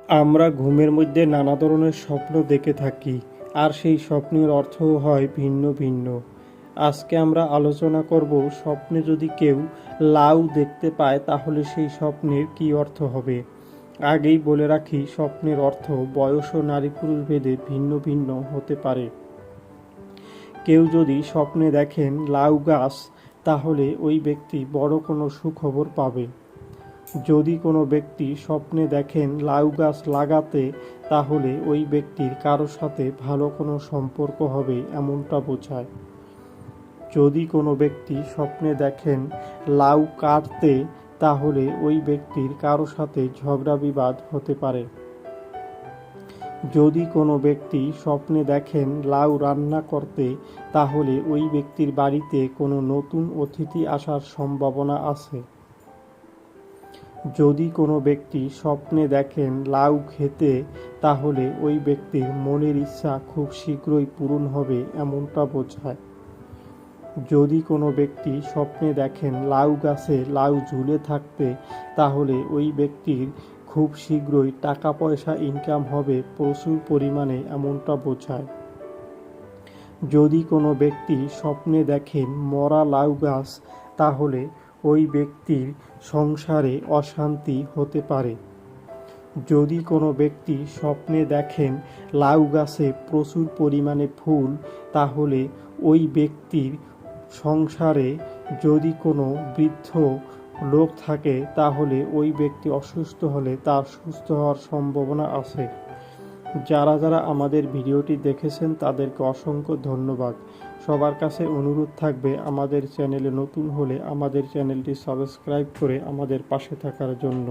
আমরা ঘুমের মধ্যে নানা ধরনের স্বপ্ন দেখে থাকি, আর সেই স্বপ্নের অর্থও হয় ভিন্ন ভিন্ন। আজকে আমরা আলোচনা করব, স্বপ্নে যদি কেউ লাউ দেখতে পায় তাহলে সেই স্বপ্নের কী অর্থ হবে। আগেই বলে রাখি, স্বপ্নের অর্থ বয়স ও নারী পুরুষ ভেদে ভিন্ন ভিন্ন হতে পারে। কেউ যদি স্বপ্নে দেখেন লাউ গাছ, তাহলে ওই ব্যক্তি বড় কোনো সুখবর পাবে। যদি কোনো ব্যক্তি স্বপ্নে দেখেন লাউ গাছ লাগাতে, তাহলে ওই ব্যক্তির কারো সাথে ভালো কোনো সম্পর্ক হবে এমনটা বোঝায়। যদি কোনো ব্যক্তি স্বপ্নে দেখেন লাউ কাটতে, তাহলে ওই ব্যক্তির কারো সাথে ঝগড়া বিবাদ হতে পারে। যদি কোনো ব্যক্তি স্বপ্নে দেখেন লাউ রান্না করতে, তাহলে ওই ব্যক্তির বাড়িতে কোনো নতুন অতিথি আসার সম্ভাবনা আছে। যদি কোনো ব্যক্তি স্বপ্নে দেখেন লাউ খেতে, তাহলে ওই ব্যক্তির মনের ইচ্ছা খুব শীঘ্রই পূরণ হবে এমনটা বোঝায়। যদি কোনো ব্যক্তি স্বপ্নে দেখেন লাউ গাছে লাউ ঝুলে থাকতে, তাহলে ওই ব্যক্তির খুব শীঘ্রই টাকা পয়সা ইনকাম হবে প্রচুর পরিমাণে এমনটা বোঝায়। যদি কোনো ব্যক্তি স্বপ্নে দেখেন মরা লাউ গাছ, তাহলে ওই ব্যক্তির সংসারে অশান্তি হতে পারে। যদি কোনো ব্যক্তি স্বপ্নে দেখেন লাউ গাছে প্রচুর পরিমাণে ফুল, তাহলে ওই ব্যক্তির সংসারে যদি কোনো বৃদ্ধ লোক থাকে, তাহলে ওই ব্যক্তি অসুস্থ হলে তার সুস্থ হওয়ার সম্ভাবনা আছে। যারা যারা আমাদের ভিডিওটি দেখেছেন তাদেরকে অসংখ্য ধন্যবাদ। সবার কাছে অনুরোধ থাকবে, আমাদের চ্যানেলে নতুন হলে আমাদের চ্যানেলটি সাবস্ক্রাইব করে আমাদের পাশে থাকার জন্য।